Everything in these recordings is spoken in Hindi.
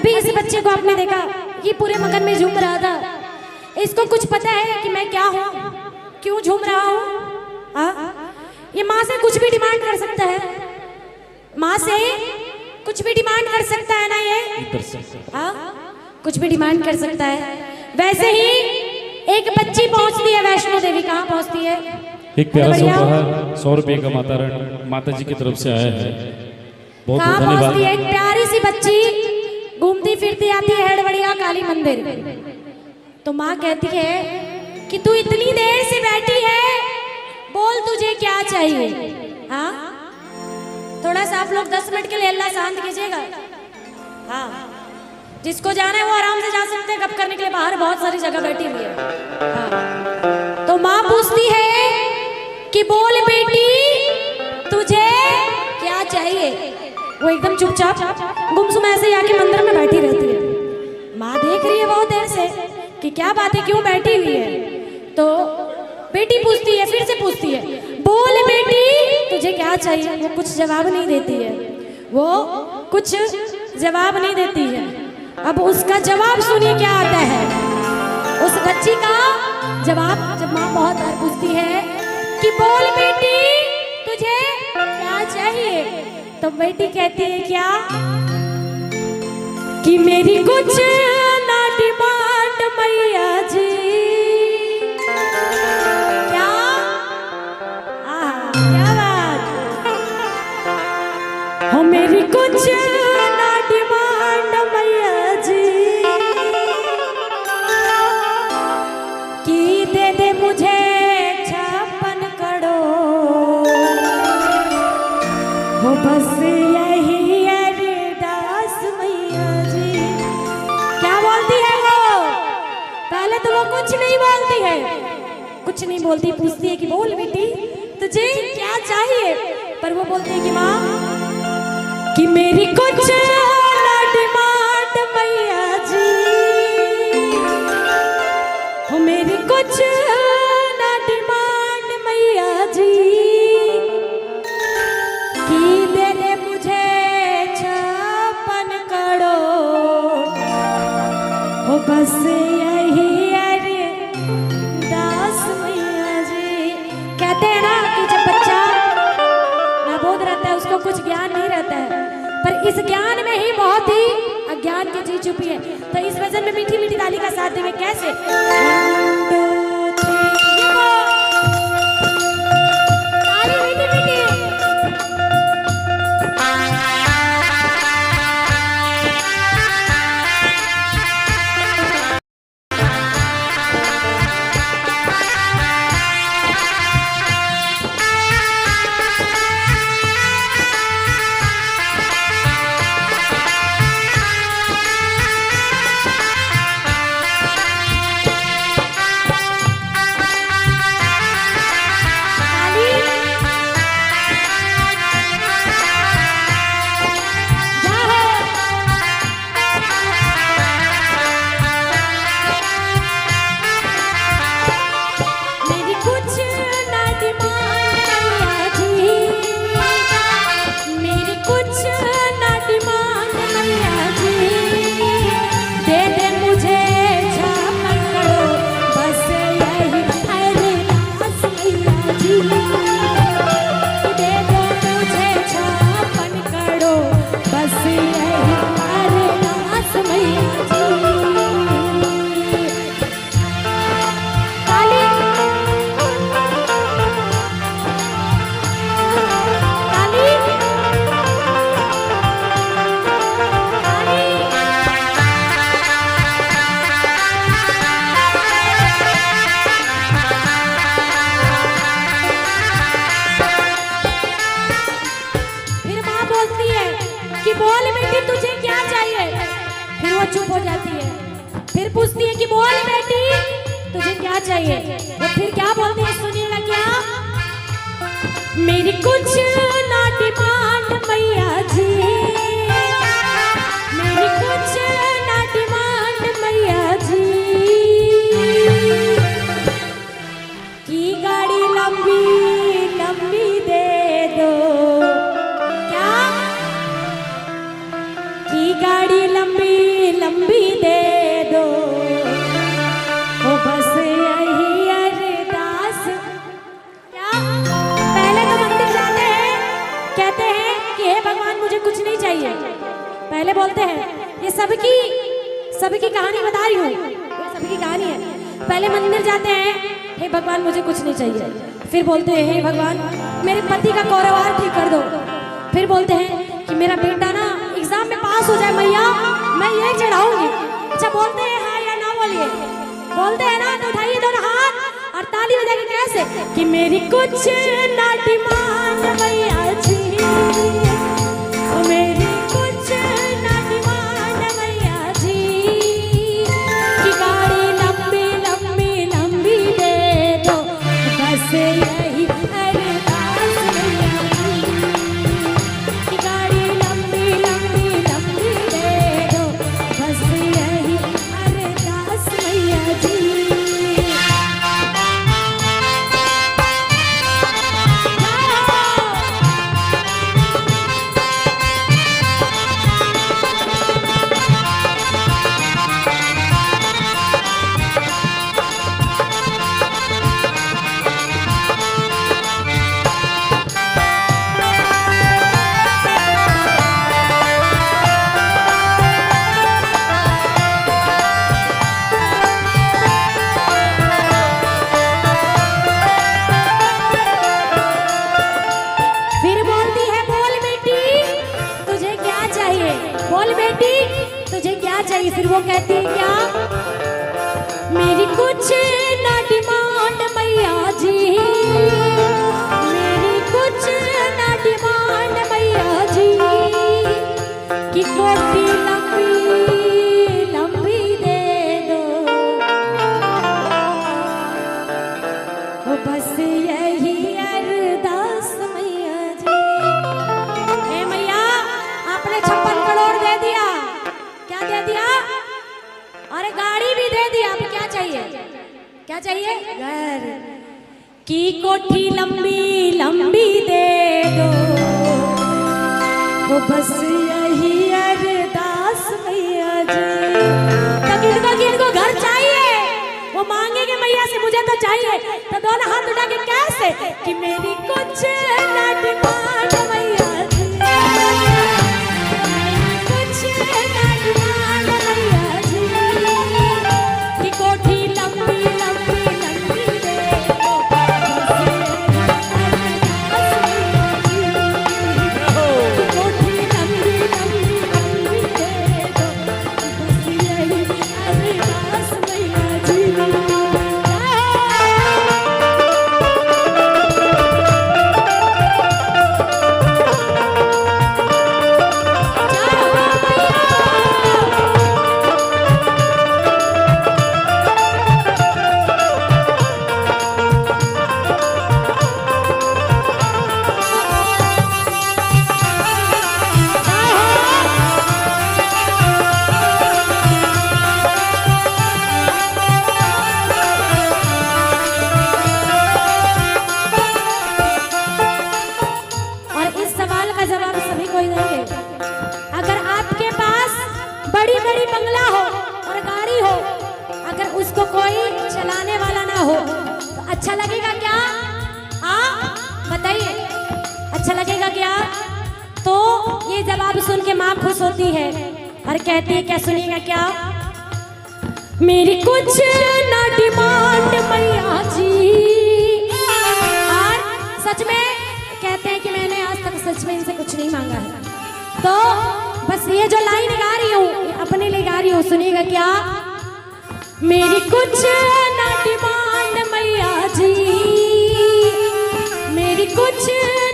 अभी इस बच्चे को आपने देखा, ये पूरे मगन में झूम रहा था। इसको कुछ पता है कि मैं क्या हूँ, क्यों झूम रहा हूँ? ये माँ से कुछ भी डिमांड कर सकता है, माँ से कुछ भी डिमांड कर सकता है ना ये? कुछ भी डिमांड कर सकता है। वैसे ही एक बच्ची पहुंचती है वैष्णो देवी। कहाँ पहुंचती है? एक प्यारा सा उपहार 100 रुपए का माता जी की तरफ से आया है। बहुत कहाँ धन्यवाद। पहुंचती है? एक प्यारी सी बच्ची घूमती फिरती आती है हेड़वड़िया काली मंदिर। तो माँ कहती है कि तू इतनी देर से बैठी है, बोल तुझे क्या चाहिए? हाँ, थोड़ा सा आप लोग 10 मिनट के लिए अल्लाह शांत कीजिएगा। हाँ, जिसको जाना है वो आराम से जा सकते हैं, गप करने के लिए बाहर बहुत सारी जगह बैठी हुई है। हाँ। तो माँ पूछती है कि बोल बेटी तुझे क्या चाहिए? वो एकदम चुपचाप गुमसुम ऐसे ही आके मंदिर में बैठी रहती है। माँ देख रही है बहुत देर से कि क्या बात है, क्यों बैठी हुई है। तो बेटी पूछती है, फिर से पूछती है, बोल बेटी तुझे क्या चाहिए? वो कुछ जवाब नहीं देती है, वो कुछ जवाब नहीं देती है। अब उसका जवाब सुनिए क्या आता है। उस बच्ची का जवाब, जब माँ बहुत बार पूछती है कि बोल बेटी तुझे क्या चाहिए, तो बेटी कहती है क्या? कि मेरी कुछ ना डिमांड मैया जी। क्या? क्या बात हो, मेरी कुछ ना डिमांड मैया जी, कि दे दे मुझे 56 करोड़, हो बस यही अरदास मैया जी। क्या बोलती है वो? पहले तो वो कुछ नहीं बोलती है, कुछ नहीं बोलती। पूछती है कि बोल बेटी तुझे क्या चाहिए, पर वो बोलती है कि माँ कि मेरी कुछ ना डिमांड मैया जी, हो मेरी कुछ ना डिमांड मैया जी, कि दे दे मुझे 56 करोड़, हो बस यही अरदास मैया जी। कहते हैं ना कि जब बच्चा नाबोध रहता है उसको कुछ ज्ञान नहीं रहता है, पर इस ज्ञान में ही बहुत ही अज्ञान की चीज छुपी है। तो इस वजह में मीठी मीठी ताली का साथ देंगे कैसे? 1 2 3 ताली मीठी मीठी। चुप हो जाती है, फिर पूछती है कि बोल बेटी तुझे क्या चाहिए। वो फिर क्या बोलती है सुनिएगा क्या? मेरी कुछ ना डिमांड मैया जी, मेरी कुछ ना डिमांड मैया जी, की गाड़ी लंबी लंबी दे दो। क्या? की गाड़ी लंबी चाहिए? पहले बोलते हैं ये सबकी कहानी बता रही हूँ, ये सबकी कहानी है। पहले मंदिर जाते हैं, हे भगवान मुझे कुछ नहीं चाहिए। फिर बोलते हैं हे भगवान मेरे पति का कारोबार ठीक कर दो। फिर बोलते हैं कि मेरा बेटा ना एग्जाम में पास हो जाए मैया, मैं ये चढ़ाऊंगी। अच्छा बोलते हैं हाँ या ना बोलिए? बोलते हैं ना, तो उठाइए दोनों हाथ और ताली बजाइए कैसे कि मेरी कुछ ना डिमांड मैया जी, मेरी कुछ ना डिमांड मैया जी, कि गाड़ी लंबी लंबी लंबी दे दो, बस यही अरदास मैया जी, कि गाड़ी लंबी लंबी लंबी दे दो, बस यही अरदास मैया जी। फिर बोलती है बोल बेटी तुझे क्या चाहिए, बोल बेटी तुझे क्या चाहिए। फिर वो कहती है क्या, मेरी कुछ ना डिमांड मैया जी, मेरी कुछ ना डिमांड मैया जी, कि कोठी लंबी लंबी दे दो, वो बस यही अरदास मैया जी। हे मैया आपने 56 करोड़ दे दिया, क्या दे दिया? अरे गाड़ी भी दे दिया, अब क्या चाहिए? क्या चाहिए? घर की कोठी लंबी लंबी दे दो, वो बस यही अरदास मैया जी। तो किनको घर चाहिए वो मांगेंगे मैया से मुझे तो चाहिए, तो दोनों हाथ उठा के कैसे कि मेरी कुछ ना डिमांड मैया जी, मेरी कुछ ना डिमांड मैया जी, कि कोठी लंबी लंबी लंबी दे दो, बस यही अरदास मैया जी, कि कोठी लंबी लंबी लंबी दे दो, बस यही अरदास मैया जी। और इस सवाल का जवाब सभी को ही देंगे। अगर आपके पास बड़ी बड़ी बंगला हो और गाड़ी हो, अगर उसको कोई चलाने वाला ना हो तो अच्छा लगेगा क्या? बताइए, अच्छा लगेगा क्या? तो ये जवाब सुन के माँ खुश होती है और कहती है क्या, सुनिएगा क्या, मेरी कुछ ना डिमांड मैया जी। और सच में कहते हैं कि मैंने आज तक सच में इनसे कुछ नहीं मांगा है, तो बस ये जो लाइन गा रही हूँ अपने लिए गा रही हूँ, सुनिएगा क्या, मेरी कुछ ना डिमांड मैया जी, मेरी कुछ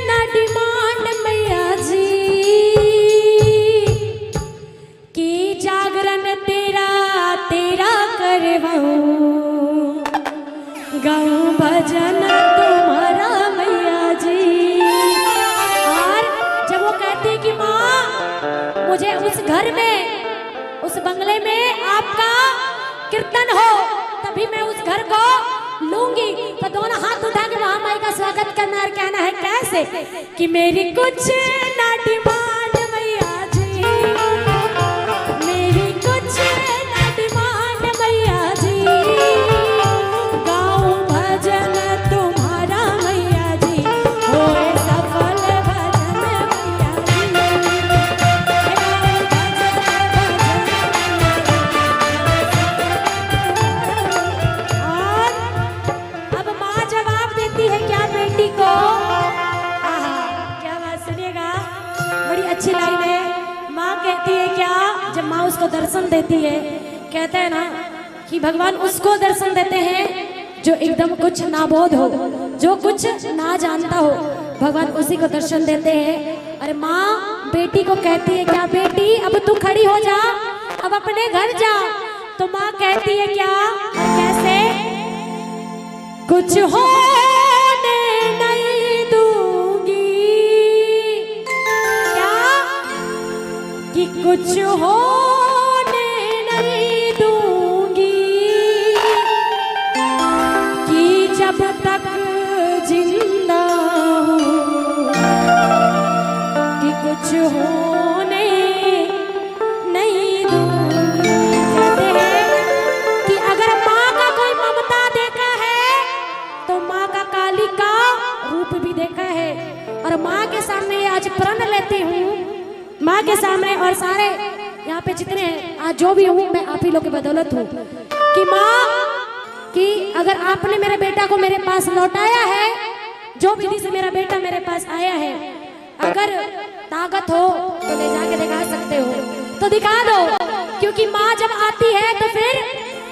ना डिमांड मैया जी, कि जागरण तेरा तेरा करवाऊं, गाऊं भजन तुम्हारा मैया जी। और जब वो कहती है कि माँ मुझे उस घर में उस बंगले में आपका कीर्तन हो तभी मैं उस घर को लूंगी, तो दोनों हाथ उठा के वहां माई का स्वागत करना और कहना है कैसे कि मेरी कुछ ना डिमांड मैया जी, मेरी कुछ ना डिमांड मैया जी, गाऊं भजन तुम्हारा मैया जी, होए सफल भजन मैया जी। लाइन है, माँ कहती है क्या, जब माँ उसको दर्शन देती है, कहते हैं ना कि भगवान उसको दर्शन देते हैं जो एकदम कुछ नाबोध हो, जो कुछ ना जानता हो, भगवान उसी को दर्शन देते हैं। अरे माँ बेटी को कहती है क्या, बेटी अब तू खड़ी हो जा, अब अपने घर जा। तो माँ कहती है क्या, कैसे, कुछ होने नहीं दूंगी, क्या कि कुछ होने नहीं दूंगी, कि जब तक जिंदा हूँ, कि कुछ होने नहीं दूंगी। कहते हैं कि अगर माँ का कोई ममता देखा है तो माँ का काली का रूप भी देखा है। और माँ के सामने आज प्रण लेती हूँ, माँ के सामने और सारे यहाँ पे जितने हैं, आज जो भी हूँ मैं आप ही लोग की बदौलत हूँ, कि माँ कि अगर आपने मेरे बेटा को मेरे पास लौटाया है, जो विधि से मेरा बेटा मेरे पास आया है, अगर ताकत हो तो ले जाके दिखा सकते हो तो दिखा दो, क्योंकि माँ जब आती है तो फिर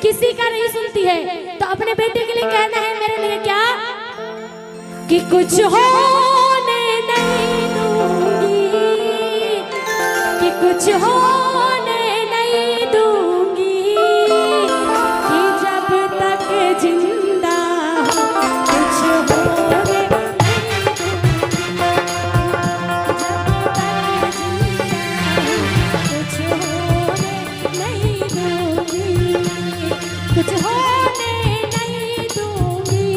किसी का नहीं सुनती है। तो अपने बेटे के लिए कहना है मेरे लिए क्या, कि कुछ होने नहीं दूंगी, कि कुछ होने नहीं दूंगी, कि जब तक जिंदा कुछ होने नहीं दूंगी, कुछ होने नहीं दूंगी,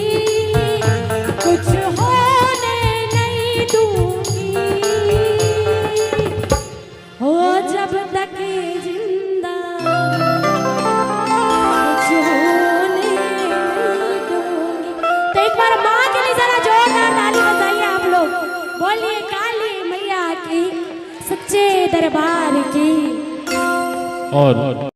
कुछ होने नहीं दूंगी, हो जब तक जिंदा कुछ होने नहीं दूंगी। तो एक बार माँ के लिए जरा जोरदार ताली बजाइए आप लोग, बोलिए काली मैया की सच्चे दरबार की। और